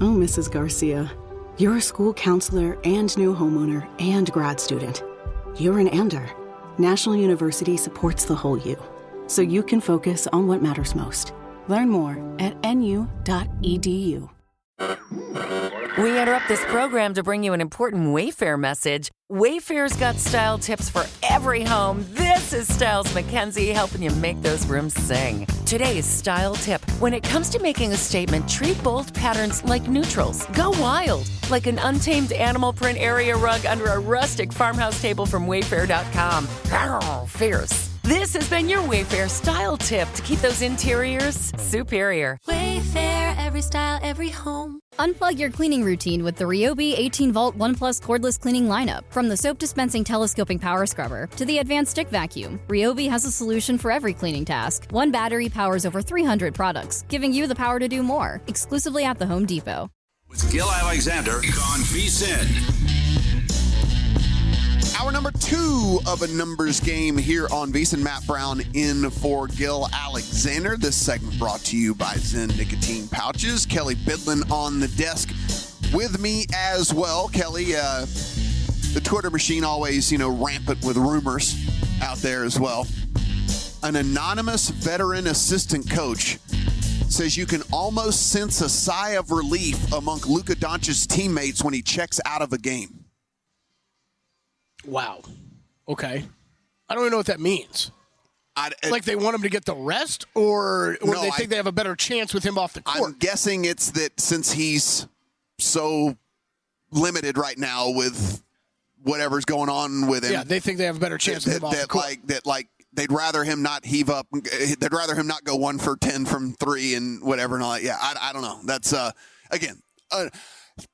Oh, Mrs. Garcia, you're a school counselor and new homeowner and grad student. You're an Ander. National University supports the whole you, so you can focus on what matters most. Learn more at nu.edu. We interrupt this program to bring you an important Wayfair message. Wayfair's got style tips for every home. This is Styles McKenzie helping you make those rooms sing. Today's style tip: when it comes to making a statement, treat bold patterns like neutrals. Go wild, like an untamed animal print area rug under a rustic farmhouse table from Wayfair.com. Arr, fierce. This has been your Wayfair style tip to keep those interiors superior. Wayfair, every style, every home. Unplug your cleaning routine with the Ryobi 18-volt ONE+ cordless cleaning lineup. From the soap-dispensing telescoping power scrubber to the advanced stick vacuum, Ryobi has a solution for every cleaning task. One battery powers over 300 products, giving you the power to do more. Exclusively at the Home Depot. With Gil Alexander on VSiN. Hour number 2 of a numbers game here on VSiN. Matt Brown in for Gil Alexander. This segment brought to you by Zen Nicotine Pouches. Kelley Bydlon on the desk with me as well. Kelly, the Twitter machine always, rampant with rumors out there as well. An anonymous veteran assistant coach says you can almost sense a sigh of relief among Luka Doncic's teammates when he checks out of a game. Wow. Okay. I don't even know what that means. Like they want him to get the rest, or no, they think they have a better chance with him off the court? I'm guessing it's that since he's so limited right now with whatever's going on with him. Yeah, they think they have a better chance with him off the court. They'd rather him not heave up. They'd rather him not go 1 for 10 from 3 and whatever. And all that. Yeah, I don't know. That's, again,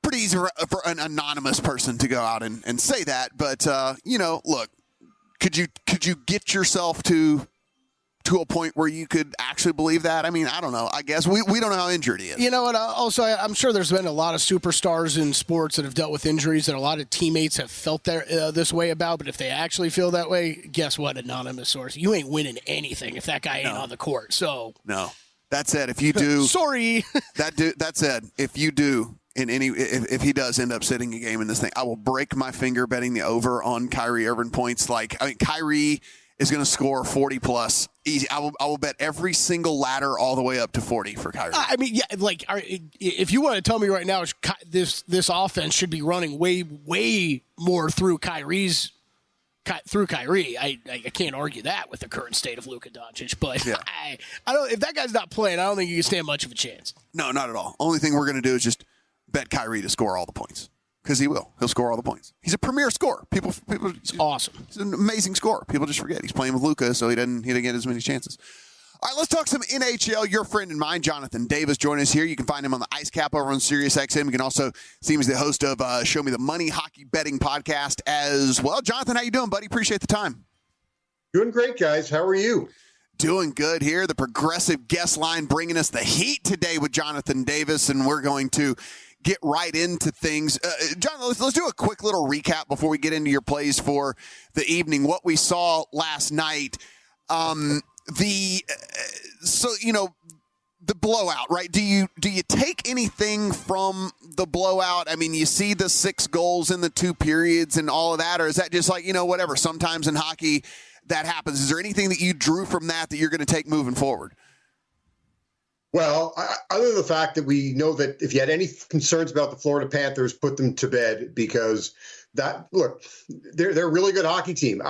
pretty easy for an anonymous person to go out and say that. But, look, could you get yourself to a point where you could actually believe that? I mean, I don't know. I guess we don't know how injured he is. And also I'm sure there's been a lot of superstars in sports that have dealt with injuries that a lot of teammates have felt this way about. But if they actually feel that way, guess what, anonymous source? You ain't winning anything if that guy ain't on the court. So no, that said, if you do, sorry, that said, if you do. If he does end up sitting a game in this thing, I will break my finger betting the over on Kyrie Irving points. Kyrie is going to score 40 plus easy. I will bet every single ladder all the way up to 40 for Kyrie. I mean, yeah, if you want to tell me right now, this offense should be running way more through Kyrie. I can't argue that with the current state of Luka Doncic, but yeah. I don't. If that guy's not playing, I don't think you can stand much of a chance. No, not at all. Only thing we're going to do is just bet Kyrie to score all the points, because he will. He'll score all the points. He's a premier scorer. People. It's awesome. He's an amazing scorer. People just forget he's playing with Luka, so he didn't get as many chances. All right, let's talk some NHL. Your friend and mine, Jonathan Davis, join us here. You can find him on the Ice Cap over on SiriusXM. You can also see him as the host of Show Me the Money Hockey Betting Podcast as well. Jonathan, how you doing, buddy? Appreciate the time. Doing great, guys. How are you? Doing good here. The Progressive guest line bringing us the heat today with Jonathan Davis, and we're going to get right into things. John, let's do a quick little recap before we get into your plays for the evening. What we saw last night, the blowout, right? Do you take anything from the blowout? I mean, you see the 6 goals in the 2 periods and all of that, or is that just whatever? Sometimes in hockey that happens. Is there anything that you drew from that you're going to take moving forward? Well, other than the fact that we know that if you had any concerns about the Florida Panthers, put them to bed, because they're a really good hockey team.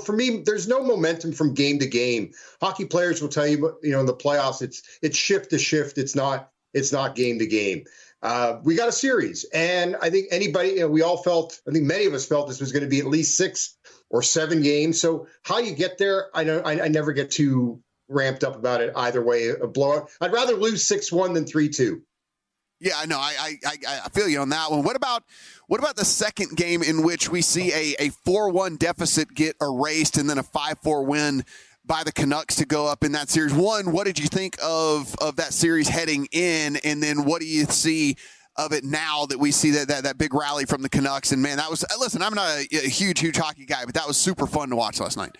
For me, there's no momentum from game to game. Hockey players will tell you, in the playoffs, it's shift to shift. It's not game to game. We got a series, and I think many of us felt this was going to be at least 6 or 7 games. So how you get there, I never get too ramped up about it either way. A blowout. I'd rather lose 6-1 than 3-2. Yeah, I know. I feel you on that one. What about the second game in which we see a 4-1 deficit get erased and then a 5-4 win by the Canucks to go up in that series? One, what did you think of that series heading in, and then what do you see of it now that we see that big rally from the Canucks? And man, that was, listen, I'm not a huge hockey guy, but that was super fun to watch last night.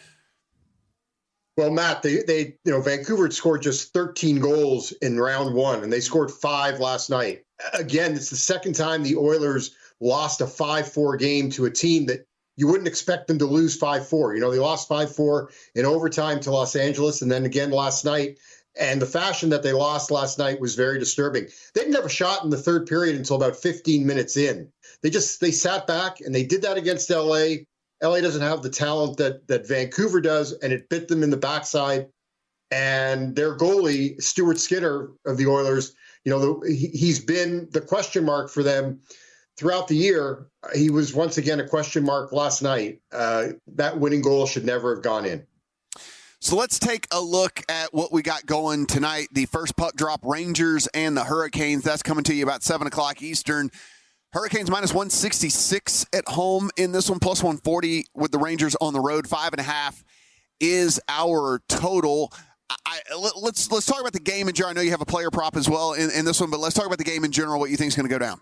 Well, Matt, they Vancouver had scored just 13 goals in round one, and they scored 5 last night. Again, it's the second time the Oilers lost a 5-4 game to a team that you wouldn't expect them to lose 5-4. They lost 5-4 in overtime to Los Angeles, and then again last night. And the fashion that they lost last night was very disturbing. They didn't have a shot in the third period until about 15 minutes in. They sat back, and they did that against LA. LA doesn't have the talent that Vancouver does, and it bit them in the backside. And their goalie, Stuart Skinner of the Oilers, he's been the question mark for them throughout the year. He was once again a question mark last night. That winning goal should never have gone in. So let's take a look at what we got going tonight. The first puck drop, Rangers and the Hurricanes. That's coming to you about 7 o'clock Eastern. Hurricanes minus 166 at home in this one, plus 140 with the Rangers on the road. 5.5 is our total. Let's talk about the game in general. I know you have a player prop as well in this one, but let's talk about the game in general, what you think is going to go down.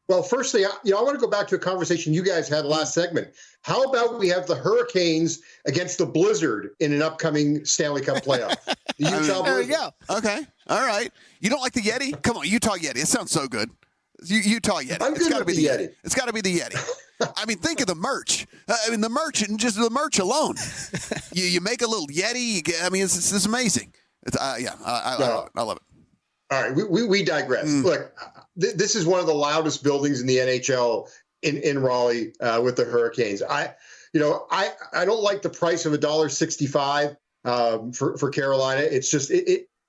Well, firstly, I want to go back to a conversation you guys had last segment. How about we have the Hurricanes against the Blizzard in an upcoming Stanley Cup playoff? The Utah there you go. Okay. All right. You don't like the Yeti? Come on, Utah Yeti. It sounds so good. Utah Yeti. I'm good with the Yeti. It's got to be the Yeti. I mean, think of the merch. The merch and just the merch alone. You make a little Yeti. It's amazing. I love it. All right, we digress. Look, this is one of the loudest buildings in the NHL in Raleigh with the Hurricanes. I don't like the price of $1.65 for Carolina. It's just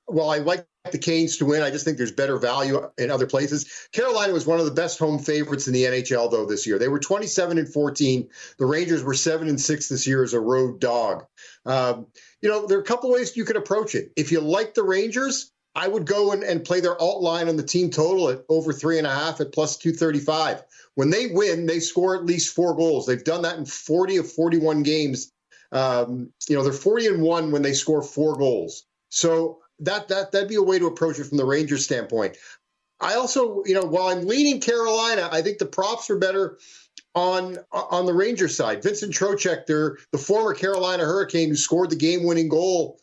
while I like the Canes to win, I just think there's better value in other places. Carolina was one of the best home favorites in the NHL though this year. They were 27-14. The Rangers were 7-6 this year as a road dog. There are a couple ways you could approach it. If you like the Rangers, I would go and play their alt line on the team total at over 3.5 at plus 235. When they win, they score at least 4 goals. They've done that in 40 of 41 games. They're 40-1 when they score 4 goals. So that'd be a way to approach it from the Rangers standpoint. I also, while I'm leaning Carolina, I think the props are better on the Rangers side. Vincent Trocheck, the former Carolina Hurricane who scored the game-winning goal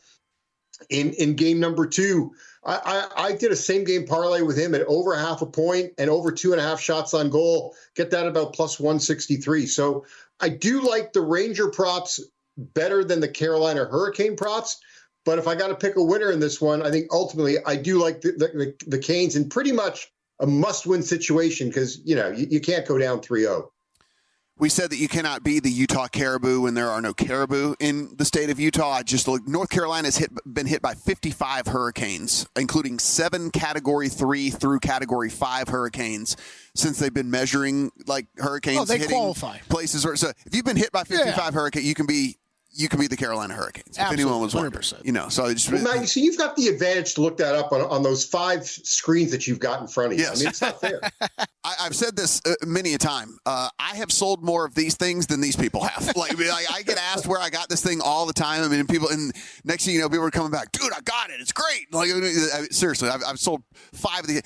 in game number 2. I did a same-game parlay with him at over 0.5 point and over 2.5 shots on goal. Get that about plus 163. So I do like the Ranger props better than the Carolina Hurricane props. But if I got to pick a winner in this one, I think ultimately I do like the Canes in pretty much a must-win situation because, you can't go down 3-0. We said that you cannot be the Utah Caribou when there are no caribou in the state of Utah. I just looked. North Carolina has been hit by 55 hurricanes, including 7 Category 3 through Category 5 hurricanes since they've been measuring hurricanes they hitting qualify. Places. So if you've been hit by 55 hurricanes, you can be the Carolina Hurricanes. Absolutely, if anyone was wondering, 100%. So I just Matt, you see, you've got the advantage to look that up on those 5 screens that you've got in front of you. Yes. I mean, it's not fair. I've said this many a time. I have sold more of these things than these people have. I get asked where I got this thing all the time. I mean, and next thing you know, people are coming back. Dude, I got it. It's great. Seriously, I've sold 5 of these.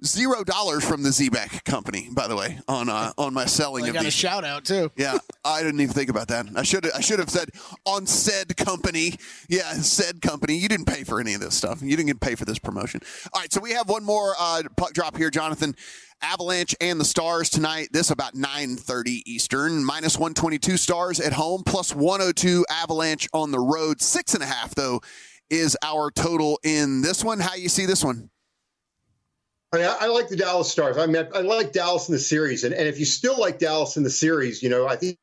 $0 from the Zebek company, by the way, on my selling of these. I got a shout out too. Yeah, I didn't even think about that. I should have said on said company. Yeah, said company. You didn't pay for any of this stuff. You didn't get paid for this promotion. All right, so we have one more puck drop here, Jonathan. Avalanche and the Stars tonight. This about 9:30 Eastern. Minus 122 Stars at home, plus 102 Avalanche on the road. 6.5 though is our total in this one. How you see this one? I like the Dallas Stars. I like Dallas in the series. And if you still like Dallas in the series, I think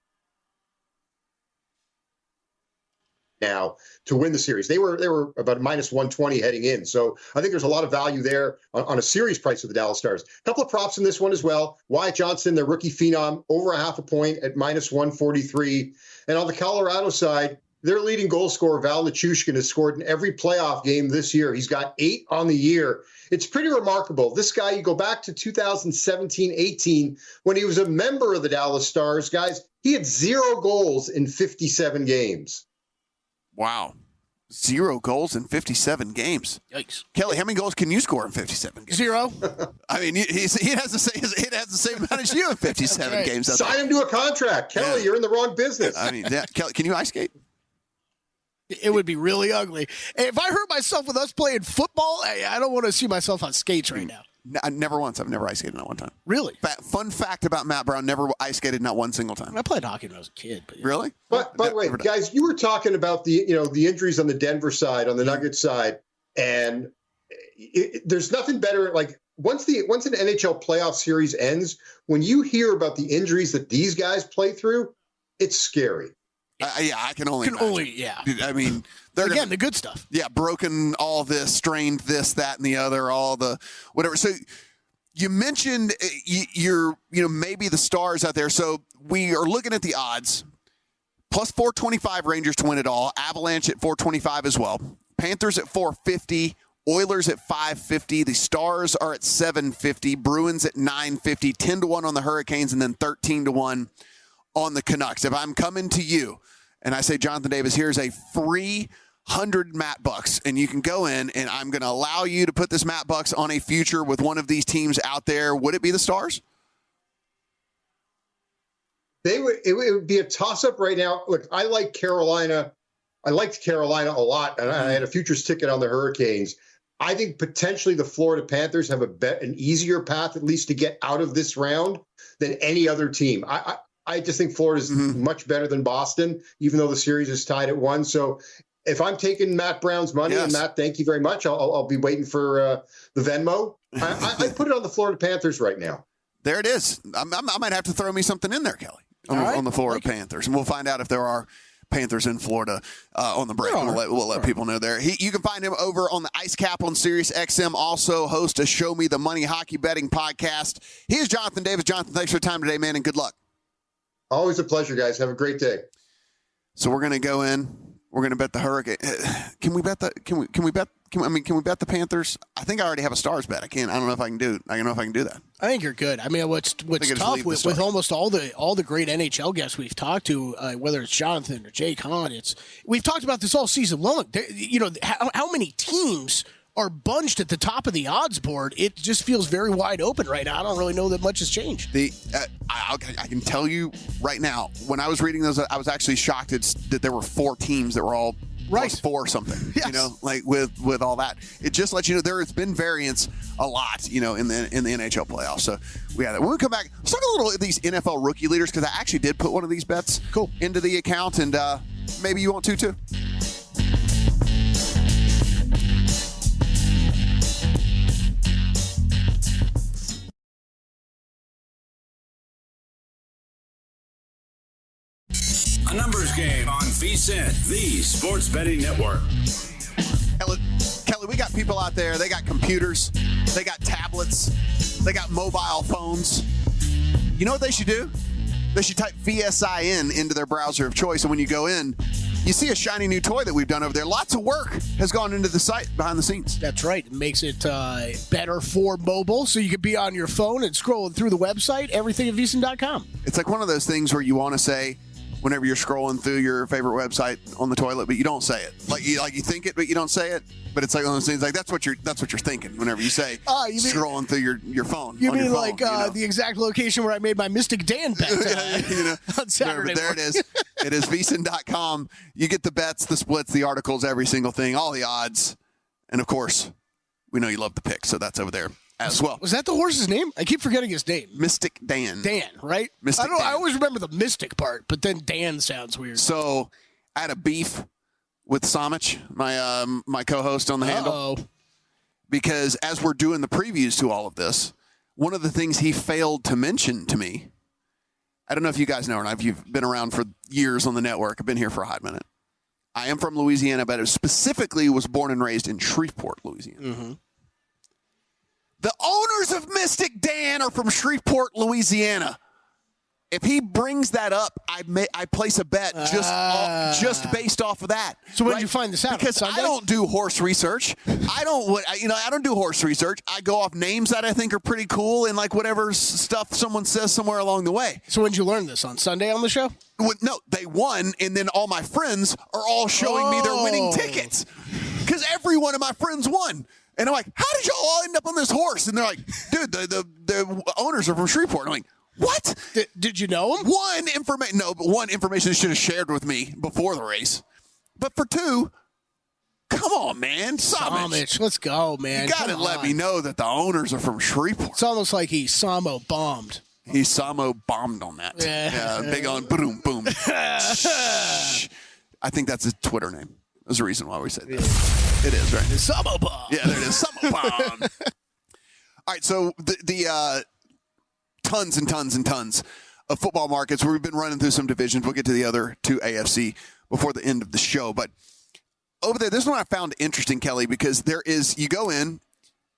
now to win the series. They were about minus 120 heading in. So I think there's a lot of value there on a series price of the Dallas Stars. A couple of props in this one as well. Wyatt Johnson, the rookie phenom, over 0.5 point at minus 143. And on the Colorado side, their leading goal scorer, Val Nichushkin, has scored in every playoff game this year. He's got 8 on the year. It's pretty remarkable. This guy, you go back to 2017-18 when he was a member of the Dallas Stars, guys, he had 0 goals in 57 games. Wow. 0 goals in 57 games. Yikes. Kelly, how many goals can you score in 57 games? 0. I mean, it has the same amount as you in 57 right. games. Sign him to a contract. Kelly, you're in the wrong business. I mean, Kelly, can you ice skate? It would be really ugly. If I hurt myself with us playing football, I don't want to see myself on skates right now. Never once. I've never ice skated not one time. Really? Fun fact about Matt Brown, never ice skated not one single time. I played hockey when I was a kid. But Really? But by the way, guys, you were talking about the injuries on the Denver side, on the Nuggets side, and there's nothing better. Like once an NHL playoff series ends, when you hear about the injuries that these guys play through, it's scary. Yeah, I can only imagine. I mean, again, the good stuff. Yeah, broken all this, strained this, that, and the other, all the whatever. So you mentioned maybe the stars out there. So we are looking at the odds. Plus 425 Rangers to win it all. Avalanche at 425 as well. Panthers at 450. Oilers at 550. The Stars are at 750. Bruins at 950. 10-1 on the Hurricanes, and then 13-1 on the Canucks. If I'm coming to you and I say, Jonathan Davis, here's a free 100 Matt Bucks, and you can go in, and I'm going to allow you to put this Matt Bucks on a future with one of these teams out there, would it be the Stars? It would be a toss-up right now. Look, I like Carolina. I liked Carolina a lot, and I had a futures ticket on the Hurricanes. I think potentially the Florida Panthers have an easier path, at least, to get out of this round than any other team. I just think Florida is much better than Boston, even though the series is tied at 1. So if I'm taking Matt Brown's money, and Matt, thank you very much. I'll be waiting for the Venmo. I put it on the Florida Panthers right now. There it is. I might have to throw me something in there, Kelly, on the Florida Panthers. And we'll find out if there are Panthers in Florida on the break. We'll let people know there. You can find him over on the Ice Cap on Sirius XM. Also host a Show Me the Money hockey betting podcast. He is Jonathan Davis. Jonathan, thanks for your time today, man, and good luck. Always a pleasure, guys. Have a great day. So we're going to go in. We're going to bet the Hurricane. Can we bet the? Can we bet? Can we bet the Panthers? I think I already have a Stars bet. I don't know if I can do. I don't know if I can do that. I think you're good. I mean, what's tough with almost all the great NHL guests we've talked to, whether it's Jonathan or Jake Hahn, we've talked about this all season long. How many teams are bunched at the top of the odds board? It just feels very wide open right now. I don't really know that much has changed. I can tell you right now, when I was reading those, I was actually shocked that there were 4 teams that were all plus 4 or something. Yes. Like with all that, it just lets you know there has been variance a lot, in the NHL playoffs. So we had that. When we come back, let's talk a little at these NFL rookie leaders, because I actually did put one of these bets into the account, and maybe you want to too. A numbers game on VSiN, the sports betting network. Kelly, we got people out there. They got computers. They got tablets. They got mobile phones. You know what they should do? They should type VSIN into their browser of choice. And when you go in, you see a shiny new toy that we've done over there. Lots of work has gone into the site behind the scenes. That's right. It makes it better for mobile, so you can be on your phone and scrolling through the website, everything at VSiN.com. It's like one of those things where you want to say, whenever you're scrolling through your favorite website on the toilet, but you don't say it. Like you think it, but you don't say it. But it's like one of those things. Like that's what you're thinking whenever you say scrolling through your phone. You mean like the exact location where I made my Mystic Dan bet on Saturday? But there it is. It is VSiN.com. You get the bets, the splits, the articles, every single thing, all the odds, and of course, we know you love the picks, so that's over there as well. Was that the horse's name? I keep forgetting his name. Mystic Dan. Dan, right? Mystic Dan. I always remember the mystic part, but then Dan sounds weird. So I had a beef with Samich, my co-host on the handle. Because as we're doing the previews to all of this, one of the things he failed to mention to me, I don't know if you guys know or not, if you've been around for years on the network. I've been here for a hot minute. I am from Louisiana, but specifically was born and raised in Shreveport, Louisiana. Mm-hmm. The owners of Mystic Dan are from Shreveport, Louisiana. If he brings that up, I place a bet just based off of that. So when did you find this out? Because I don't do horse research. I don't do horse research. I go off names that I think are pretty cool and like whatever stuff someone says somewhere along the way. So when did you learn this? On Sunday on the show? No, they won, and then all my friends are all showing me their winning tickets because every one of my friends won. And I'm like, how did y'all all end up on this horse? And they're like, dude, the owners are from Shreveport. And I'm like, what? Did you know them? One information they should have shared with me before the race But for 2, come on, man. Samich. Let's go, man. You got to let me know that the owners are from Shreveport. It's almost like he Samo bombed. He Samo bombed on that. Yeah, big on boom, boom. I think that's his Twitter name. There's a reason why we said that. It is, right? Samo bomb. Yeah, there it is. Samo bomb. All right, so the tons and tons and tons of football markets where we've been running through some divisions. We'll get to the other 2 AFC before the end of the show. But over there, this is one I found interesting, Kelly, because there is, you go in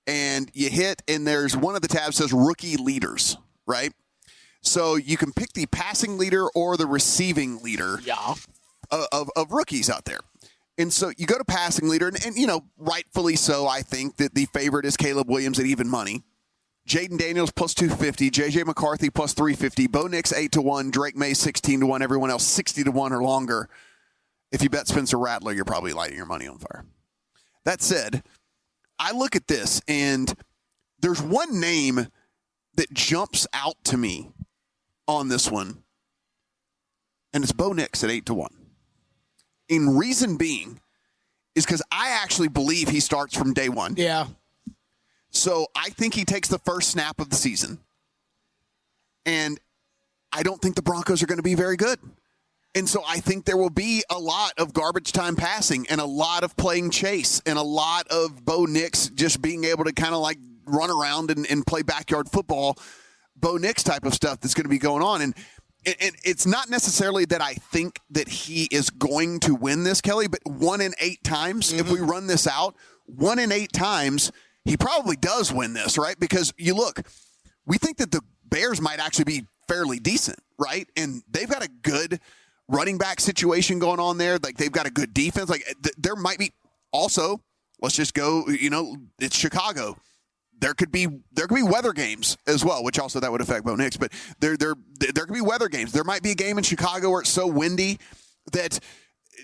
and you hit, and there's one of the tabs says rookie leaders, right? So you can pick the passing leader or the receiving leader of rookies out there. And so you go to passing leader, and you know, rightfully so, I think that the favorite is Caleb Williams at even money. Jaden Daniels plus 250, J.J. McCarthy plus 350, Bo Nix 8-1, Drake May 16-1, everyone else 60-1 or longer. If you bet Spencer Rattler, you're probably lighting your money on fire. That said, I look at this, and there's one name that jumps out to me on this one, and it's Bo Nix at 8-1. And reason being is because I actually believe he starts from day one. Yeah. So I think he takes the first snap of the season. And I don't think the Broncos are going to be very good. And so I think there will be a lot of garbage time passing and a lot of playing chase and a lot of Bo Nix just being able to kind of like run around and play backyard football, Bo Nix type of stuff that's going to be going on. And it's not necessarily that I think that he is going to win this, Kelly, but 1 in 8 times, if we run this out, 1 in 8 times, he probably does win this, right? Because you look, we think that the Bears might actually be fairly decent, right? And they've got a good running back situation going on there. Like, they've got a good defense. Like, there might be also, let's just go, you know, it's Chicago. There could be weather games as well, which also that would affect Bo Nix. But there could be weather games. There might be a game in Chicago where it's so windy that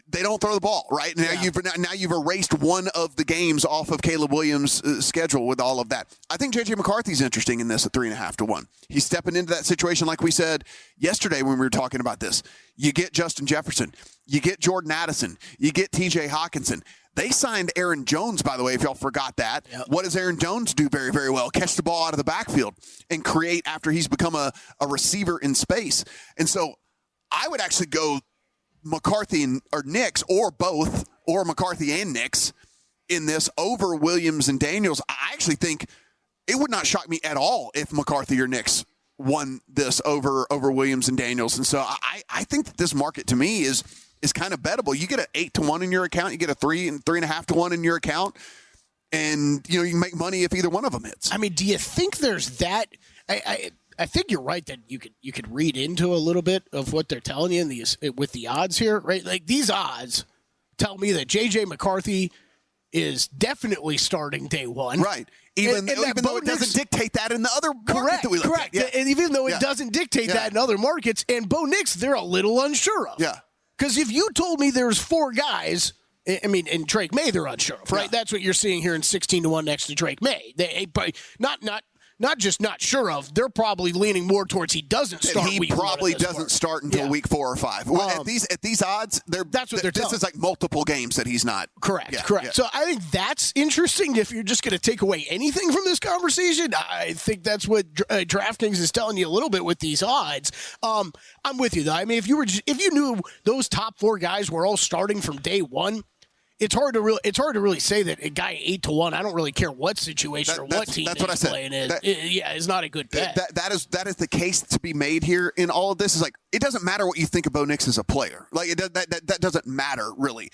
they don't throw the ball, right? Now you've erased one of the games off of Caleb Williams' schedule with all of that. I think J.J. McCarthy's interesting in this at 3.5-1. He's stepping into that situation like we said yesterday when we were talking about this. You get Justin Jefferson. You get Jordan Addison. You get T.J. Hawkinson. They signed Aaron Jones, by the way, if y'all forgot that. Yep. What does Aaron Jones do very, very well? Catch the ball out of the backfield and create after he's become a receiver in space. And so I would actually go McCarthy or Nix or both, or McCarthy and Nix in this over Williams and Daniels. I actually think it would not shock me at all if McCarthy or Nix won this over Williams and Daniels. And so I think that this market to me is kind of bettable. You get an 8-1 in your account, you get a 3.5-1 in your account, and you know you can make money if either one of them hits. I mean, do you think there's that? I think you're right that you could read into a little bit of what they're telling you in these with the odds here, right? Like, these odds tell me that J.J. McCarthy is definitely starting day one, right? Even though it doesn't dictate that in the other market that we look at. Yeah. And even though it doesn't dictate that in other markets, and Bo Nix, they're a little unsure of. Yeah. Because if you told me there's 4 guys, I mean, and Drake May, they're unsure of, right? Yeah. That's what you're seeing here in 16-1 next to Drake May. They not just not sure of, they're probably leaning more towards he doesn't start. He probably doesn't start until week 4 or 5. Well, at these odds, that's what they're telling. This is like multiple games that he's not. Correct. Yeah. So I think that's interesting. If you're just going to take away anything from this conversation, I think that's what DraftKings is telling you a little bit with these odds. I'm with you though. I mean, if you knew those top 4 guys were all starting from day one, it's hard to really say that a guy 8-1. I don't really care what situation or what team he's playing in. Is not a good bet. That is the case to be made here in all of this. Is like, it doesn't matter what you think of Bo Nix as a player. Like, that doesn't matter really.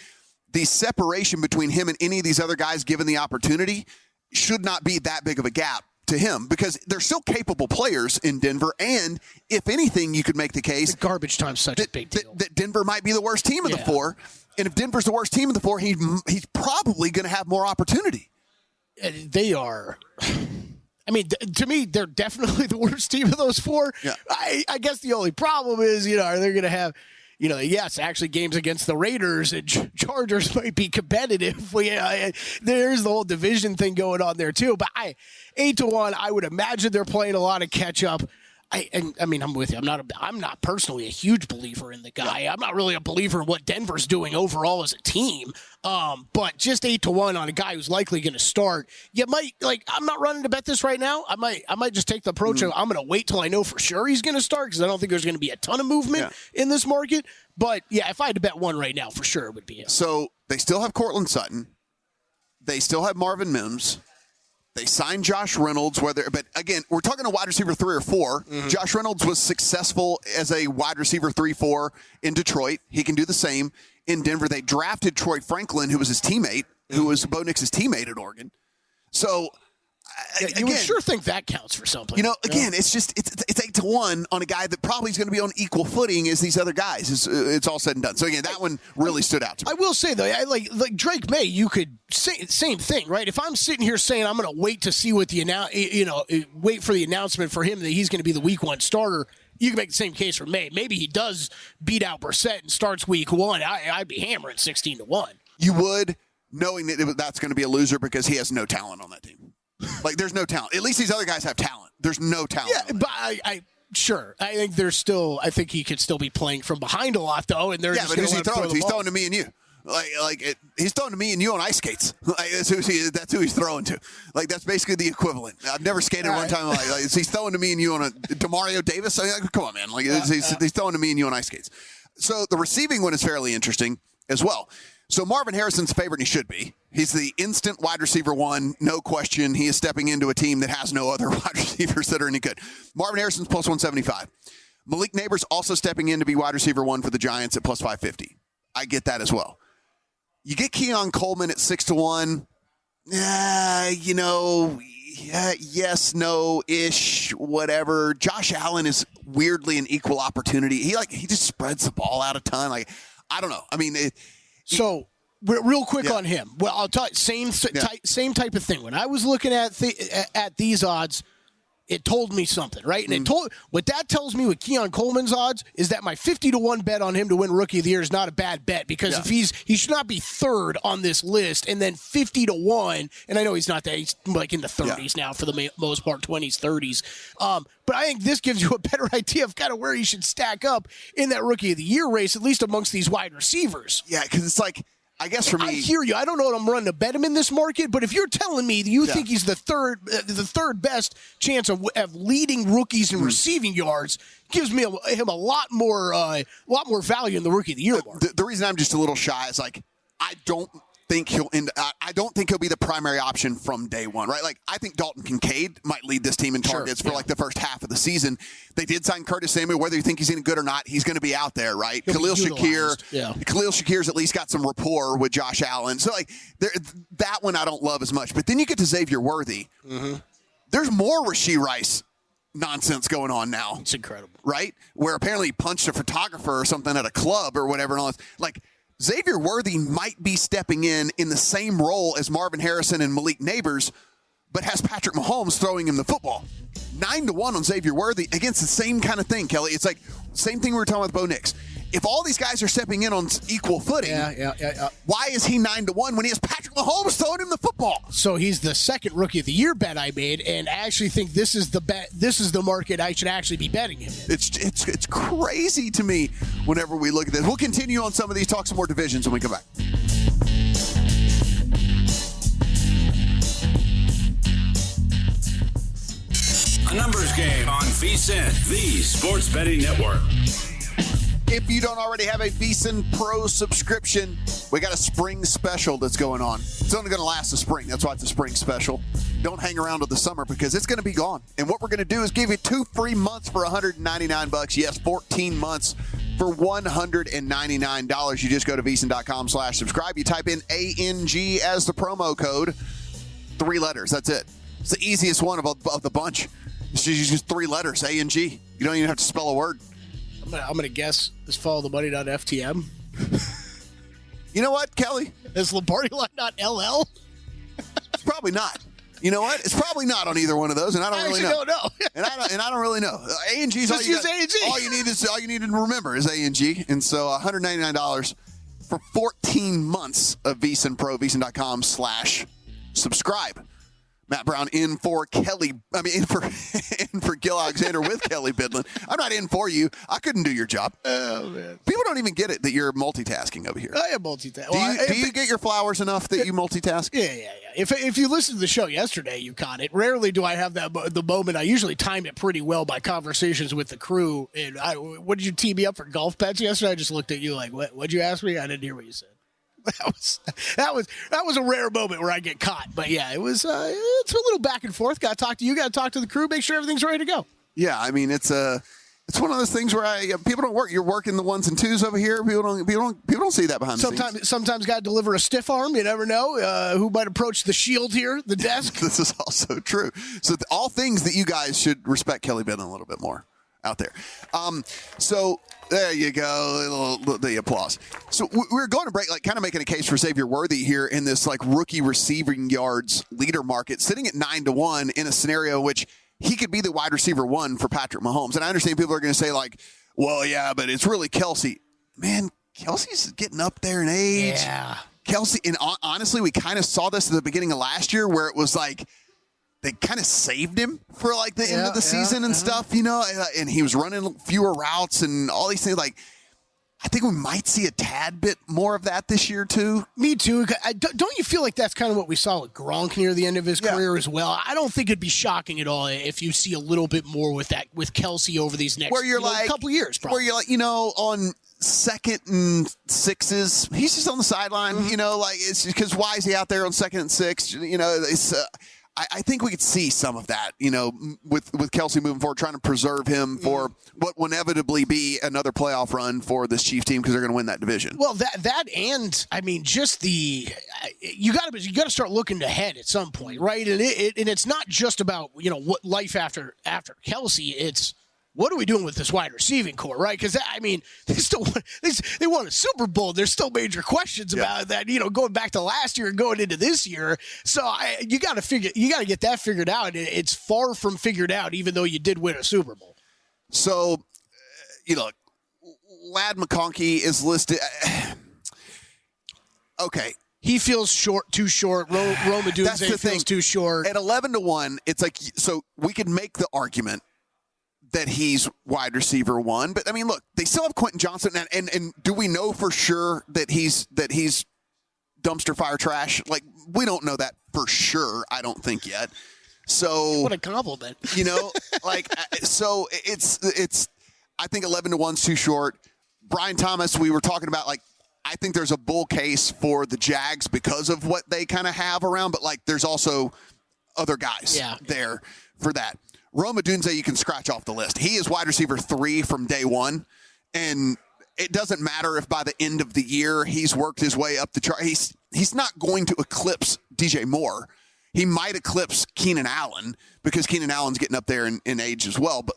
The separation between him and any of these other guys given the opportunity should not be that big of a gap to him, because they're still capable players in Denver. And if anything, you could make the case the garbage time's such a big deal that Denver might be the worst team of the 4. And if Denver's the worst team of the 4, he's probably going to have more opportunity. They are. I mean, to me, they're definitely the worst team of those 4. Yeah. I guess the only problem is, are they going to have, yes, actually games against the Raiders and Chargers might be competitive. There's the whole division thing going on there too. But 8-1, I would imagine they're playing a lot of catch up. I mean, I'm with you. I'm not personally a huge believer in the guy. I'm not really a believer in what Denver's doing overall as a team. But just 8-1 on a guy who's likely going to start. You might I'm not running to bet this right now. I might just take the approach of I'm going to wait till I know for sure he's going to start because I don't think there's going to be a ton of movement in this market. But yeah, if I had to bet one right now, for sure it would be him. So they still have Cortland Sutton. They still have Marvin Mims. They signed Josh Reynolds, but again, we're talking a wide receiver 3 or 4. Mm-hmm. Josh Reynolds was successful as a wide receiver 3-4 in Detroit. He can do the same in Denver. They drafted Troy Franklin, who was his teammate, who was Bo Nix's teammate at Oregon. So, you would sure think that counts for something. Again, it's 8-1 on a guy that probably is going to be on equal footing as these other guys. It's all said and done. So again, that one really stood out to me. I will say though, I like Drake May. You could say same thing, right? If I'm sitting here saying I'm going to wait to see what wait for the announcement for him that he's going to be the week 1 starter. You can make the same case for May. Maybe he does beat out Brissett and starts week 1. I'd be hammering 16-1. You would, knowing that that's going to be a loser because he has no talent on that team. There's no talent. At least these other guys have talent. There's no talent. Yeah, but sure. I think I think he could still be playing from behind a lot though. And but who's he throwing to? He's throwing to me and you. He's throwing to me and you on ice skates. That's who he's throwing to. That's basically the equivalent. I've never skated one time. He's throwing to me and you on a DeMario Davis. Come on, man. He's throwing to me and you on ice skates. So the receiving one is fairly interesting as well. So Marvin Harrison's favorite, and he should be. He's the instant wide receiver 1, no question. He is stepping into a team that has no other wide receivers that are any good. Marvin Harrison's plus 175. Malik Neighbors also stepping in to be wide receiver 1 for the Giants at plus 550. I get that as well. You get Keon Coleman at 6-1. Yes, no-ish, whatever. Josh Allen is weirdly an equal opportunity. He just spreads the ball out a ton. I don't know. I mean, So, real quick on him. Well, I'll tell you, same type of thing. When I was looking at these odds, it told me something, right? And what that tells me with Keon Coleman's odds is that my 50-1 bet on him to win Rookie of the Year is not a bad bet because if he should not be third on this list, and then 50-1, and I know he's not that, he's in the 30s now for the most part, 20s, 30s. But I think this gives you a better idea of kind of where he should stack up in that Rookie of the Year race, at least amongst these wide receivers. Yeah, because it's I guess for me, I hear you. I don't know what I'm running to bet him in this market, but if you're telling me that you think he's the third best chance of leading rookies in receiving yards, gives me him a lot more value in the Rookie of the Year market. The reason I'm just a little shy is I don't think he'll be the primary option from day one, right? I think Dalton Kincaid might lead this team in targets for the first half of the season. They did sign Curtis Samuel. Whether you think he's any good or not, he's going to be out there, right? Khalil Shakir's at least got some rapport with Josh Allen. So that one I don't love as much. But then you get to Xavier Worthy. Mm-hmm. There's more Rashee Rice nonsense going on now. It's incredible. Right? Where apparently he punched a photographer or something at a club or whatever. And all this. Xavier Worthy might be stepping in the same role as Marvin Harrison and Malik Neighbors, but has Patrick Mahomes throwing him the football. 9-1 on Xavier Worthy against the same kind of thing, Kelly. It's same thing we were talking about with Bo Nix. If all these guys are stepping in on equal footing, why is he 9-1 when he has Patrick Mahomes throwing him the football? So he's the second Rookie of the Year bet I made, and I actually think this is the bet. This is the market I should actually be betting him in. It's crazy to me whenever we look at this. We'll continue on some of these, talk some more divisions when we come back. A numbers game on VSiN, the Sports Betting Network. If you don't already have a VSiN Pro subscription, we got a spring special that's going on. It's only going to last the spring. That's why it's a spring special. Don't hang around till the summer because it's going to be gone. And what we're going to do is give you 2 free months for $199. Yes, 14 months for $199. You just go to VSiN.com/subscribe. You type in ANG as the promo code. 3 letters. That's it. It's the easiest one of the bunch. It's just 3 letters, ANG. You don't even have to spell a word. I'm going to guess is followthemoney.ftm. You know what, Kelly? Is Lombardi line not LL? It's probably not. You know what? It's probably not on either one of those, and I don't really know. Don't know. and I don't really know. ANG's just use ANG. All you need to remember is ANG, and so $199 for 14 months of VSiN Pro. VSiN.com/subscribe. Matt Brown in for Gil Alexander with Kelley Bydlon. I'm not in for you. I couldn't do your job. Oh, man. People don't even get it that you're multitasking over here. I am multitasking. Do you get your flowers enough that you multitask? Yeah. If you listen to the show yesterday, you caught it. Rarely do I have the moment. I usually time it pretty well by conversations with the crew. And what did you tee me up for golf bets yesterday? I just looked at you like, what'd you ask me? I didn't hear what you said. That was a rare moment where I get caught. But yeah, it was it's a little back and forth. Got to talk to you. Got to talk to the crew. Make sure everything's ready to go. Yeah, I mean it's one of those things where people don't work. You're working the ones and twos over here. People don't see that behind the scenes. Sometimes got to deliver a stiff arm. You never know who might approach the shield here, the desk. This is also true. So all things that you guys should respect Kelley Bydlon a little bit more out there. So there you go, the applause. So we're going to break, kind of making a case for Xavier Worthy here in this rookie receiving yards leader market, sitting at 9-1 in a scenario in which he could be the wide receiver 1 for Patrick Mahomes. And I understand people are going to say well, yeah, but it's really Kelsey. Man, Kelsey's getting up there in age. Yeah. Kelsey, and honestly, we kind of saw this at the beginning of last year where it was they kind of saved him for the end of the season and stuff, and he was running fewer routes and all these things. I think we might see a tad bit more of that this year too. Me too. Don't you feel like that's kind of what we saw with Gronk near the end of his career as well? I don't think it'd be shocking at all if you see a little bit more with Kelsey over these next couple of years. Probably. Where you're on 2nd and 6s, he's just on the sideline. It's because why is he out there on 2nd and 6? It's. I think we could see some of that, with Kelsey moving forward, trying to preserve him for what will inevitably be another playoff run for this Chiefs team because they're going to win that division. Well, that and I mean, just you got to start looking ahead at some point, right? And it's not just about what life after Kelsey. It's what are we doing with this wide receiving core, right? Because they won a Super Bowl. There's still major questions about that, going back to last year and going into this year. So you got to get that figured out. It's far from figured out, even though you did win a Super Bowl. So, Ladd McConkey is listed. Okay. He feels too short. Rome Odunze feels too short. At 11-1, it's so we could make the argument that he's wide receiver 1. But, I mean, look, they still have Quentin Johnson. And do we know for sure that he's dumpster fire trash? We don't know that for sure, I don't think yet. So what a compliment. So it's I think 11-1's too short. Brian Thomas, we were talking about, I think there's a bull case for the Jags because of what they kind of have around. But, there's also other guys there for that. Rome Odunze, you can scratch off the list. He is wide receiver 3 from day one, and it doesn't matter if by the end of the year he's worked his way up the chart. He's not going to eclipse DJ Moore. He might eclipse Keenan Allen because Keenan Allen's getting up there in age as well. But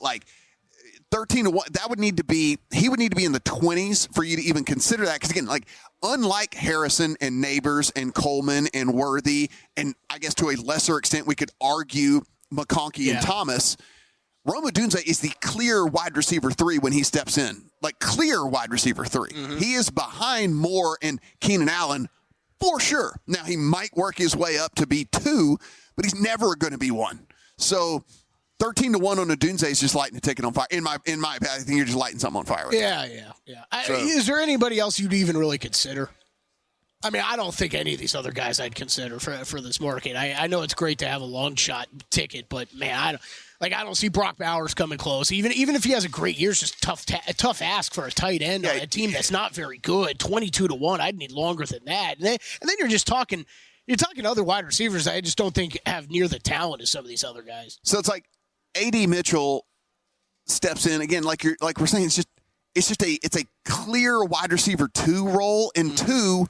13-1, he would need to be in the 20s for you to even consider that. Because again, unlike Harrison and Neighbors and Coleman and Worthy, and I guess to a lesser extent we could argue McConkey and Thomas, Rome Odunze is the clear wide receiver 3 when he steps in. Clear wide receiver 3. Mm-hmm. He is behind Moore and Keenan Allen for sure. Now, he might work his way up to be 2, but he's never going to be 1. So 13-1 on Odunze is just lighting a ticket on fire. In my opinion, I think you're just lighting something on fire. Yeah. Is there anybody else you'd even really consider? I mean, I don't think any of these other guys I'd consider for this market. I know it's great to have a long shot ticket, but man, I don't see Brock Bowers coming close. Even if he has a great year, it's just a tough ask for a tight end on a team that's not very good. 22-1, I'd need longer than that. And then you're just talking other wide receivers I just don't think have near the talent as some of these other guys. So it's A.D. Mitchell steps in again, we're saying it's a clear wide receiver 2 role, and 2.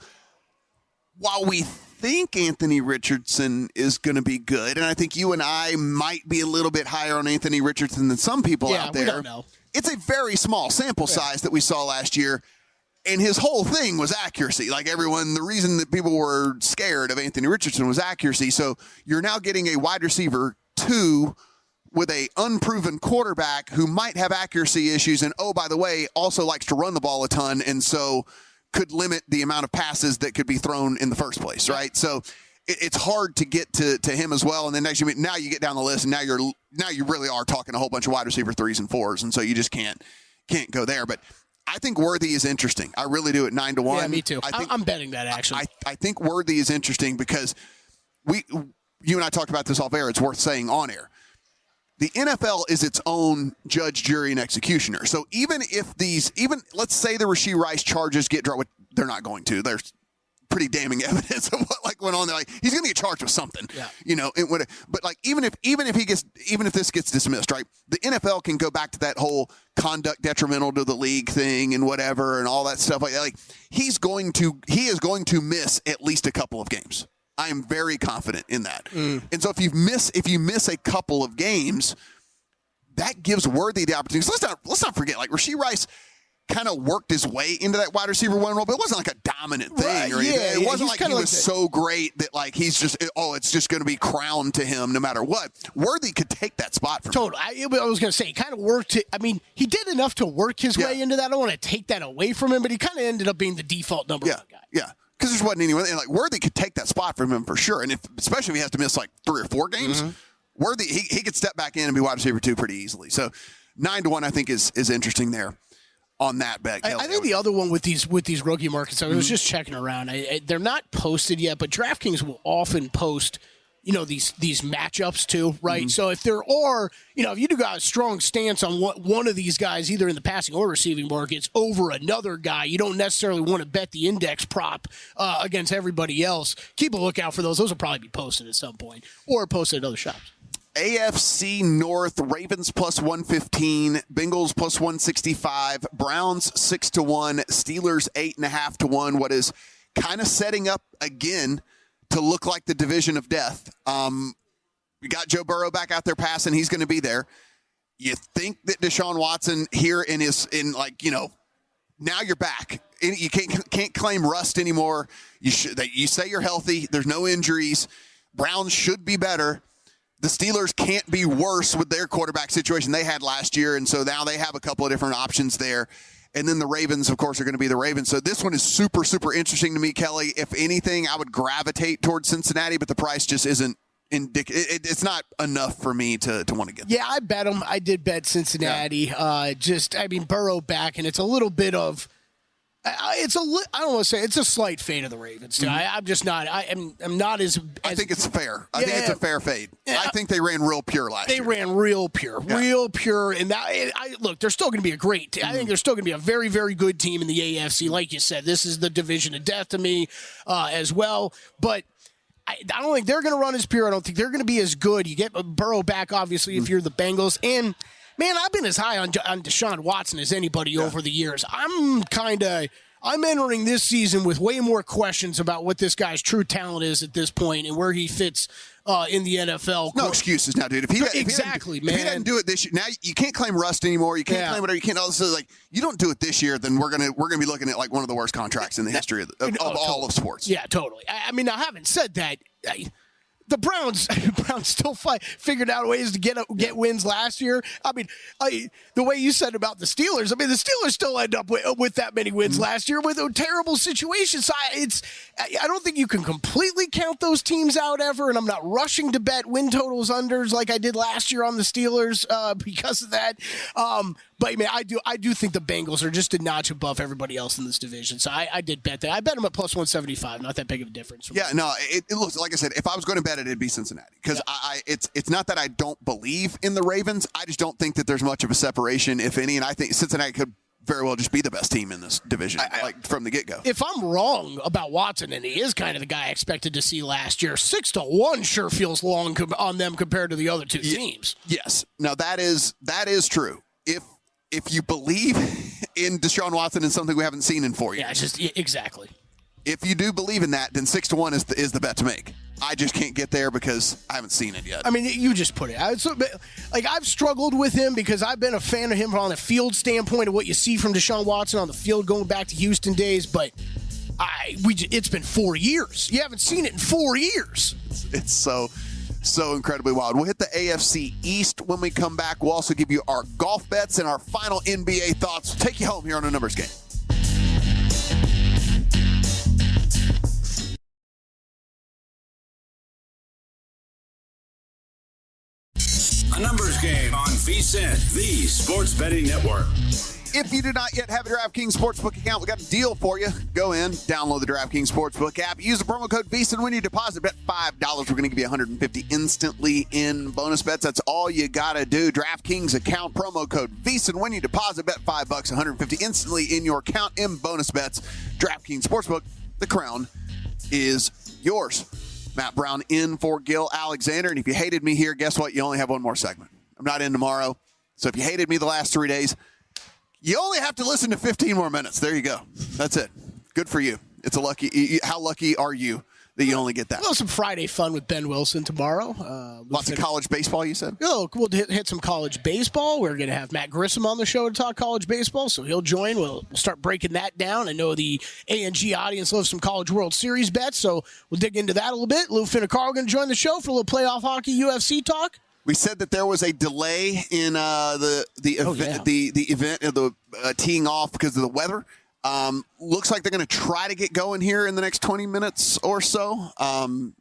While we think Anthony Richardson is going to be good, and I think you and I might be a little bit higher on Anthony Richardson than some people out there. We don't know. It's a very small sample size that we saw last year, and his whole thing was accuracy. The reason that people were scared of Anthony Richardson was accuracy. So you're now getting a wide receiver 2 with a unproven quarterback who might have accuracy issues, and by the way, also likes to run the ball a ton, and so could limit the amount of passes that could be thrown in the first place, right? So it's hard to get to him as well. And then now you get down the list, and now you really are talking a whole bunch of wide receiver 3s and 4s, and so you just can't go there. But I think Worthy is interesting. I really do at 9-1. Yeah, me too. I'm betting that actually. I think Worthy is interesting because you and I talked about this off air. It's worth saying on air. The NFL is its own judge, jury, and executioner. So even let's say the Rashee Rice charges get dropped, they're not going to. There's pretty damning evidence of what went on there. Like, he's going to get charged with something, but like even if this gets dismissed, right? The NFL can go back to that whole conduct detrimental to the league thing and whatever and all that stuff like that. Like he is going to miss at least a couple of games. I am very confident in that. And so if you miss a couple of games, that gives Worthy the opportunity. So let's not forget, like Rashee Rice kind of worked his way into that wide receiver 1 role, but it wasn't like a dominant thing or anything. Yeah, it wasn't like he was so great that like he's just it's just going to be crowned to him no matter what. Worthy could take that spot from him. I was going to say, he kind of worked it. I mean, he did enough to work his way into that. I don't want to take that away from him, but he kind of ended up being the default number 1 guy. Yeah. Because there wasn't anyone, and like Worthy could take that spot from him for sure. And especially if he has to miss like 3 or 4 games, Worthy he could step back in and be wide receiver 2 pretty easily. So 9-1 I think is interesting there on that bet. I think the other one with these rookie markets, I was just checking around. They're not posted yet, but DraftKings will often post these matchups too, right? So if there are, if you do got a strong stance on what one of these guys, either in the passing or receiving markets, over another guy, you don't necessarily want to bet the index prop against everybody else. Keep a lookout for those. Those will probably be posted at some point or posted at other shops. AFC North, Ravens plus 115, Bengals plus 165, Browns 6-1, Steelers 8.5-1. What is kind of setting up again to look like the division of death. We got Joe Burrow back out there passing. He's going to be there. You think that Deshaun Watson here now you're back. You can't claim rust anymore. You say you're healthy. There's no injuries. Browns should be better. The Steelers can't be worse with their quarterback situation they had last year, and so now they have a couple of different options there. And then the Ravens, of course, are going to be the Ravens. So this one is super, super interesting to me, Kelly. If anything, I would gravitate towards Cincinnati, but the price just isn't indicative. It's not enough for me to want to get there. Yeah, I bet them. I did bet Cincinnati. Yeah. Burrow back, and it's a little bit of I don't want to say it's a slight fade of the Ravens. Too. I'm just not. I'm not as. I think it's fair. I think it's a fair fade. I think they ran real pure last year. They ran real pure, and that. Look, they're still going to be a great. I think they're still going to be a very, very good team in the AFC. Like you said, this is the division of death to me, as well. But I don't think they're going to run as pure. I don't think they're going to be as good. You get Burrow back, obviously, if you're the Bengals, and. Man, I've been as high on Deshaun Watson as anybody over the years. I'm entering this season with way more questions about what this guy's true talent is at this point and where he fits in the NFL. No excuses now, dude. If he doesn't do it this year, now you can't claim rust anymore. You can't claim whatever. You can't. All this is like you don't do it this year, then we're gonna be looking at like one of the worst contracts in the history of all of sports. Yeah, totally. I mean, I haven't said that. The Browns still figured out ways to get wins last year. I mean, the way you said about the Steelers, I mean, the Steelers still end up with that many wins last year with a terrible situation. So I don't think you can completely count those teams out ever, and I'm not rushing to bet win totals unders like I did last year on the Steelers because of that. But man, I do think the Bengals are just a notch above everybody else in this division. So I did bet that. I bet them at plus 175. Not that big of a difference. Yeah, no, it looks like I said. If I was going to bet it, it'd be Cincinnati because it's not that I don't believe in the Ravens. I just don't think that there's much of a separation, if any. And I think Cincinnati could very well just be the best team in this division, from the get-go. If I'm wrong about Watson, and he is kind of the guy I expected to see last year, 6-1 sure feels long on them compared to the other two teams. Yes, now that is true. If you believe in Deshaun Watson and something we haven't seen in 4 years. Yeah, exactly. If you do believe in that, then 6-1 is the bet to make. I just can't get there because I haven't seen it yet. I mean, you just put it. I've struggled with him because I've been a fan of him on a field standpoint of what you see from Deshaun Watson on the field going back to Houston days, but it's been 4 years. You haven't seen it in 4 years. It's so incredibly wild. We'll hit the AFC East when we come back. We'll also give you our golf bets and our final NBA thoughts. We'll take you home here on A Numbers Game. The Numbers Game on VSiN, the Sports Betting Network. If you do not yet have a DraftKings Sportsbook account, we got a deal for you. Go in, download the DraftKings Sportsbook app, use the promo code VSiN. When you deposit, bet $5, we're going to give you $150 instantly in bonus bets. That's all you got to do. DraftKings account, promo code VSiN. When you deposit, bet $5, $150 instantly in your account in bonus bets. DraftKings Sportsbook, the crown is yours. Matt Brown in for Gil Alexander. And if you hated me here, guess what? You only have one more segment. I'm not in tomorrow. So if you hated me the last 3 days, you only have to listen to 15 more minutes. There you go. That's it. Good for you. It's a lucky. How lucky are you that you only get that? Well, some Friday fun with Ben Wilson tomorrow. Lots of college baseball, you said? Oh, we'll hit some college baseball. We're going to have Matt Grissom on the show to talk college baseball, so he'll join. We'll start breaking that down. I know the A&G audience loves some College World Series bets, so we'll dig into that a little bit. Lou Finnecar going to join the show for a little playoff hockey UFC talk. We said that there was a delay in the event of the teeing off because of the weather. Looks like they're going to try to get going here in the next 20 minutes or so.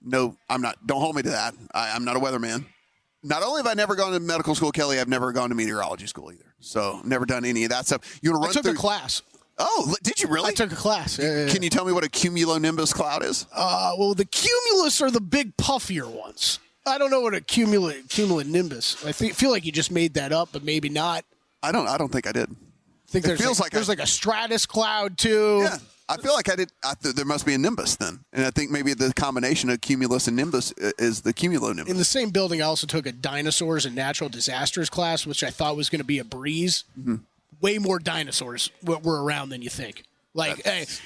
No, I'm not. Don't hold me to that. I'm not a weatherman. Not only have I never gone to medical school, Kelly, I've never gone to meteorology school either. So never done any of that stuff. You want to run I took a class. Oh, did you really? I took a class. Yeah. Can you tell me what a cumulonimbus cloud is? Well, the cumulus are the big puffier ones. I don't know what a cumulonimbus. I feel like you just made that up, but maybe not. I don't think I did. I think there's like a stratus cloud too. Yeah, I feel like I did. There must be a nimbus then, and I think maybe the combination of cumulus and nimbus is the cumulonimbus. In the same building, I also took a dinosaurs and natural disasters class, which I thought was going to be a breeze. Mm-hmm. Way more dinosaurs were around than you think. Like,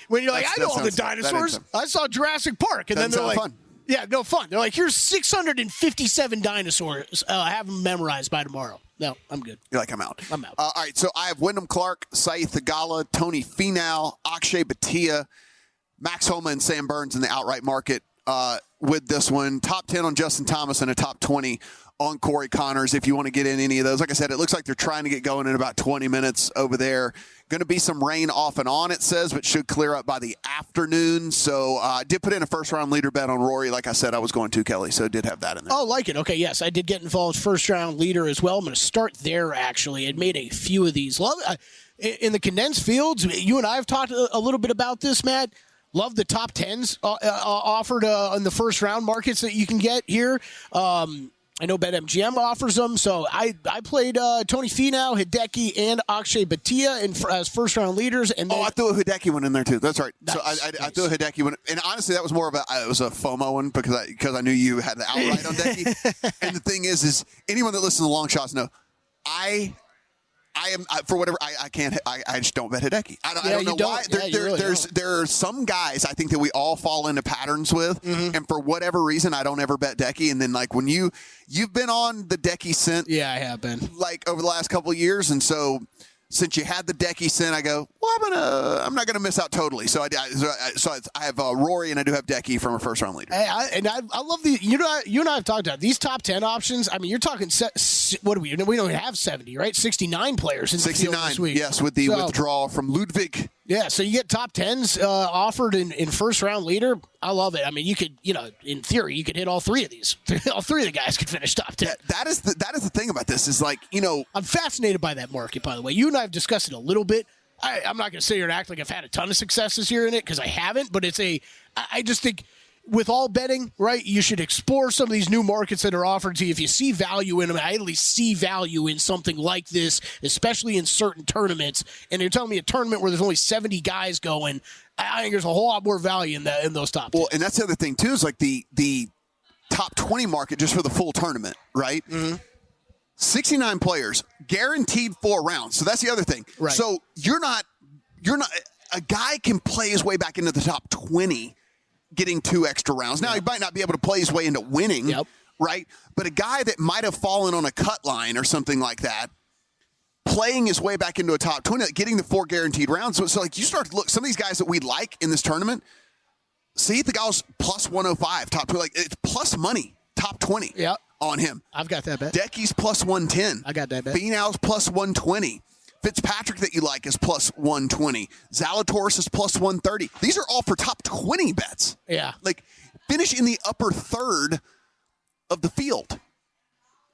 when you're like, I know all the dinosaurs. I saw Jurassic Park, and then they're like, fun. Yeah, no fun. They're like, here's 657 dinosaurs. I have them memorized by tomorrow. No, I'm good. You're like, I'm out. I'm out. All right, so I have Wyndham Clark, Saeed Thagala, Tony Finau, Akshay Bhatia, Max Homa, and Sam Burns in the outright market with this one. Top 10 on Justin Thomas and a top 20 on Corey Connors if you want to get in any of those. Like I said, it looks like they're trying to get going in about 20 minutes over there. Going to be some rain off and on, it says, but should clear up by the afternoon. So I did put in a first-round leader bet on Rory. Like I said, I was going to, Kelly, so I did have that in there. Oh, like it. Okay, yes, I did get involved first-round leader as well. I'm going to start there, actually. I made a few of these. In the condensed fields, you and I have talked a little bit about this, Matt. Love the top 10s offered in the first-round markets that you can get here. I know BetMGM offers them, so I played Tony Finau, Hideki, and Akshay Bhatia as first-round leaders. And I threw a Hideki one in there, too. That's right. Nice, so I threw a Hideki one. And honestly, that was more of a FOMO one because I knew you had the outright on Hideki. And the thing is anyone that listens to Long Shots know, I am for whatever I can't. I just don't bet Hideki. I don't know why. There are some guys I think that we all fall into patterns with, and for whatever reason I don't ever bet Decky. And then like when you've been on the Decky scent, yeah, I have been like over the last couple of years, and so since you had the Decky scent, I go, well, I'm not gonna miss out totally. So I have Rory and I do have Decky from a first round leader. I love the you and I have talked about these top 10 options. I mean, you're talking what do we don't even have 70, right? 69 players in the 69 field this week. Yes, with the withdrawal from Ludwig. Yeah, so you get top 10s offered in first round leader. I love it. I mean, you could, in theory, you could hit all three of these. All three of the guys could finish top 10. That is the thing about this is like, I'm fascinated by that market, by the way. You and I have discussed it a little bit. I'm not going to sit here and act like I've had a ton of success this year in it because I haven't, but I just think with all betting, right, you should explore some of these new markets that are offered to you. If you see value in them, I at least see value in something like this, especially in certain tournaments. And you're telling me a tournament where there's only 70 guys going, I think there's a whole lot more value in those top 10. Well, and that's the other thing, too, is like the top 20 market just for the full tournament, right? Mm-hmm. 69 players, guaranteed 4 rounds. So that's the other thing. Right. So you're not a guy can play his way back into the top 20 getting 2 extra rounds. Now, he might not be able to play his way into winning, right? But a guy that might have fallen on a cut line or something like that, playing his way back into a top 20, getting the 4 guaranteed rounds. So like you start to look, some of these guys that we like in this tournament, see the guy's plus 105, top 20, like it's plus money, top 20 on him. I've got that bet. Decky's plus 110. I got that bet. Finau's plus 120. Fitzpatrick that you like is plus 120. Zalatoris is plus 130. These are all for top 20 bets. Yeah. Like, finish in the upper third of the field.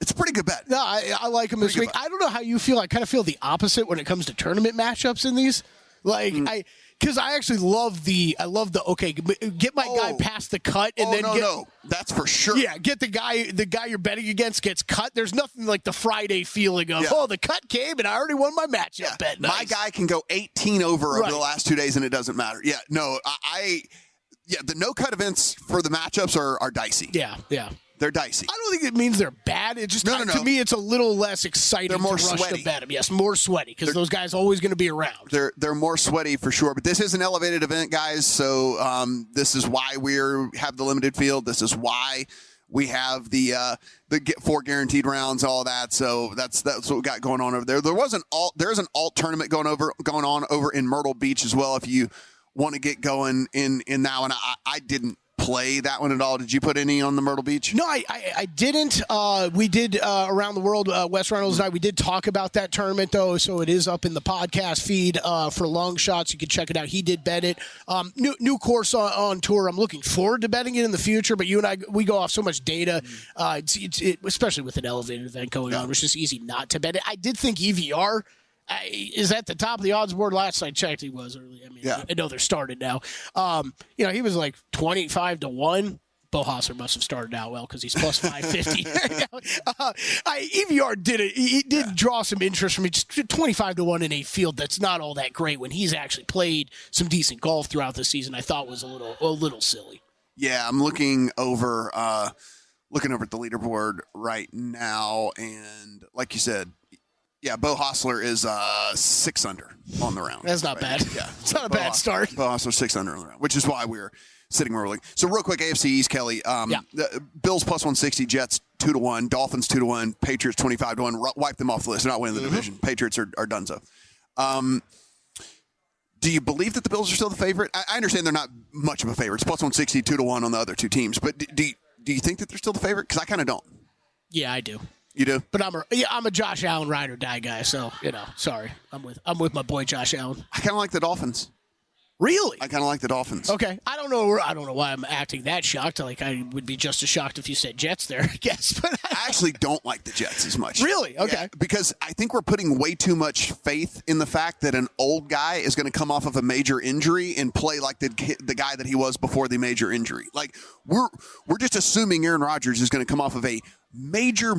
It's a pretty good bet. No, I like him this week. I don't know how you feel. I kind of feel the opposite when it comes to tournament matchups in these. Like because I actually love the get my guy past the cut and then that's for sure. Yeah, get the guy you're betting against gets cut. There's nothing like the Friday feeling of the cut came and I already won my matchup bet. Nice. My guy can go 18 over the last 2 days and it doesn't matter. Yeah, no, the no cut events for the matchups are dicey. Yeah. They're dicey. I don't think it means they're bad. It just to me, it's a little less exciting. They're more to rush sweaty. to bet them. Yes, more sweaty because those guys are always going to be around. They're more sweaty for sure. But this is an elevated event, guys. So this is why we have the limited field. This is why we have the 4 guaranteed rounds, all that. So that's what we got going on over there. There's an alt tournament going on over in Myrtle Beach as well. If you want to get going in that one, I didn't play that one at all. Did you put any on the Myrtle Beach? No, I didn't. We did Around the World, Wes Reynolds and I, we did talk about that tournament, though, so it is up in the podcast feed for long shots. You can check it out. He did bet it. New course on tour. I'm looking forward to betting it in the future, but you and I, we go off so much data, especially with an elevated event going on, it's just easy not to bet it. I did think EVR is at the top of the odds board. Last I checked, he was early. I mean, I know they're started now. He was like 25 to 1. Bo Hosser must have started out well because he's plus 550. EVR did it. He did draw some interest from me. Just 25 to 1 in a field that's not all that great when he's actually played some decent golf throughout the season. I thought was a little silly. Yeah, I'm looking over at the leaderboard right now, and like you said. Yeah, Bo Hostler is 6 under on the round. That's not bad. Yeah, it's not a bad start. Bo Hostler 6 under on the round, which is why we're sitting where we're looking. So real quick, AFC East, Kelly. The Bills plus 160, Jets 2-1, Dolphins 2-1, Patriots 25-1. Wipe them off the list. They're not winning the division. Patriots are donezo. Do you believe that the Bills are still the favorite? I understand they're not much of a favorite. It's plus 160, 2-1 on the other two teams. But do you think that they're still the favorite? Because I kind of don't. Yeah, I do. You do? But I'm a Josh Allen ride or die guy, so sorry. I'm with my boy Josh Allen. I kind of like the Dolphins. Really? I kind of like the Dolphins. Okay. I don't know why I'm acting that shocked. Like I would be just as shocked if you said Jets there, I guess. But I actually don't like the Jets as much. Really? Okay. Yeah, because I think we're putting way too much faith in the fact that an old guy is going to come off of a major injury and play like the guy that he was before the major injury. Like we're just assuming Aaron Rodgers is going to come off of a major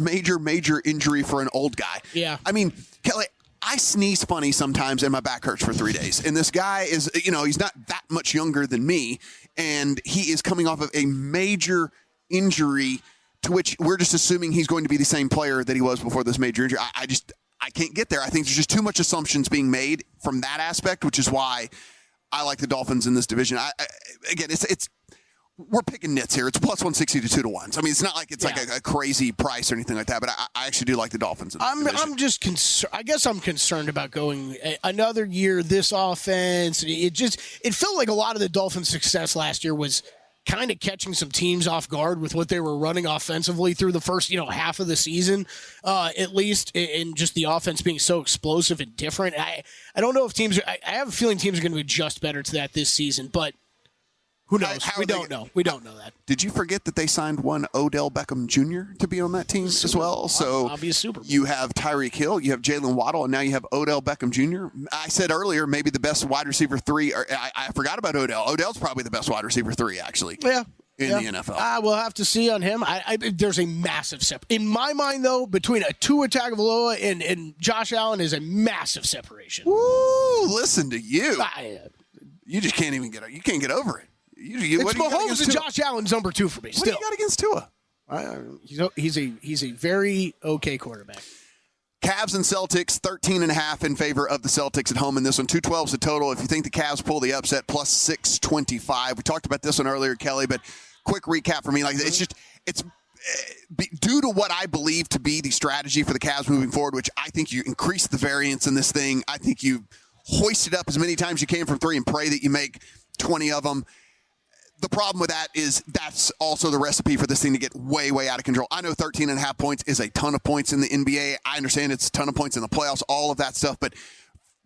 injury for an old guy. Yeah. I mean, Kelly, I sneeze funny sometimes and my back hurts for 3 days. And this guy is, he's not that much younger than me. And he is coming off of a major injury to which we're just assuming he's going to be the same player that he was before this major injury. I can't get there. I think there's just too much assumptions being made from that aspect, which is why I like the Dolphins in this division. It's we're picking nits here. It's plus 160 to 2-1. So, I mean, it's not like it's like a crazy price or anything like that, but I actually do like the Dolphins. I'm just concerned. I guess I'm concerned about going another year, this offense. It felt like a lot of the Dolphins' success last year was kind of catching some teams off guard with what they were running offensively through the first, half of the season, at least, and just the offense being so explosive and different. I don't know if I have a feeling teams are going to adjust better to that this season, but who knows? We don't know. We don't know that. Did you forget that they signed one Odell Beckham Jr. to be on that team as well? So obvious Super Bowl. You have Tyreek Hill, you have Jalen Waddle, and now you have Odell Beckham Jr. I said earlier maybe the best wide receiver 3. I forgot about Odell. Odell's probably the best wide receiver 3, actually. Yeah. In the NFL. We'll have to see on him. There's a massive in my mind, though, between a Tua Tagovailoa and Josh Allen is a massive separation. Woo! Listen to you. You just can't even get. You can't get over it. It's Mahomes and Josh Allen's number 2 for me. Still. What do you got against Tua? He's a very okay quarterback. Cavs and Celtics, 13.5 in favor of the Celtics at home in this one. 212's the total. If you think the Cavs pull the upset, plus 625. We talked about this one earlier, Kelly, but quick recap for me. Like it's due to what I believe to be the strategy for the Cavs moving forward, which I think you increase the variance in this thing. I think you hoist it up as many times as you can from 3 and pray that you make 20 of them. The problem with that is that's also the recipe for this thing to get way, way out of control. I know 13.5 points is a ton of points in the NBA. I understand it's a ton of points in the playoffs, all of that stuff. But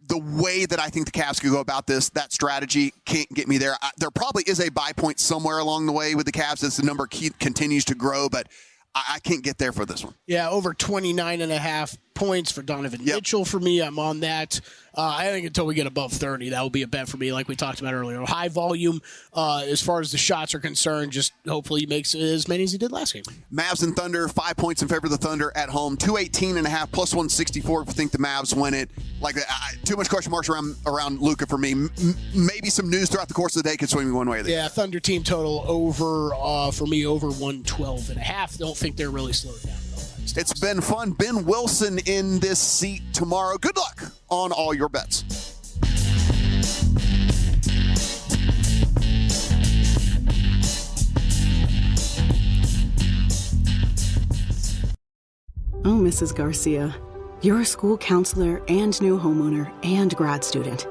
the way that I think the Cavs could go about this, that strategy can't get me there. There probably is a buy point somewhere along the way with the Cavs as the number continues to grow. But I can't get there for this one. Yeah, over 29.5 points for Donovan Mitchell for me. I'm on that. I think until we get above 30, that will be a bet for me, like we talked about earlier. High volume as far as the shots are concerned, just hopefully he makes as many as he did last game. Mavs and Thunder, 5 points in favor of the Thunder at home. 218.5 plus 164 if you think the Mavs win it. Like too much question marks around Luka for me. Maybe some news throughout the course of the day could swing me one way or the other. Yeah, Thunder team total over, for me, over 112.5. Don't think they're really slowed down. It's been fun. Ben Wilson in this seat tomorrow. Good luck on all your bets. Oh, Mrs. Garcia, you're a school counselor and new homeowner and grad student.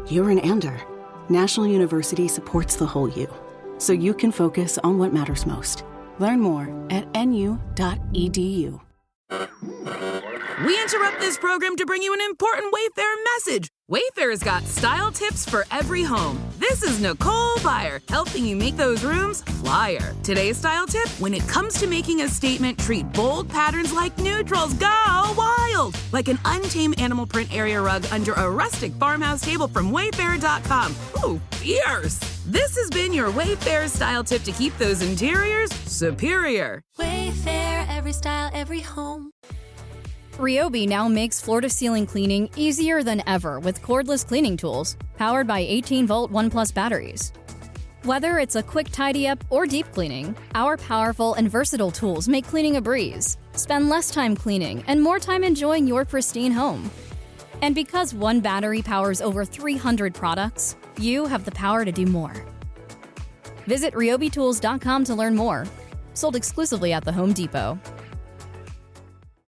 You're an ander. National University supports the whole you, so you can focus on what matters most. Learn more at nu.edu. We interrupt this program to bring you an important Wayfair message. Wayfair's got style tips for every home. This is Nicole Byer, helping you make those rooms flyer. Today's style tip: when it comes to making a statement, treat bold patterns like neutrals. Go wild! Like an untamed animal print area rug under a rustic farmhouse table from Wayfair.com. Ooh, fierce! This has been your Wayfair style tip to keep those interiors superior. Wayfair, every style, every home. Ryobi now makes floor-to-ceiling cleaning easier than ever with cordless cleaning tools powered by 18-volt 1+ batteries. Whether it's a quick tidy-up or deep cleaning, our powerful and versatile tools make cleaning a breeze. Spend less time cleaning and more time enjoying your pristine home. And because one battery powers over 300 products, you have the power to do more. Visit ryobitools.com to learn more. Sold exclusively at the Home Depot.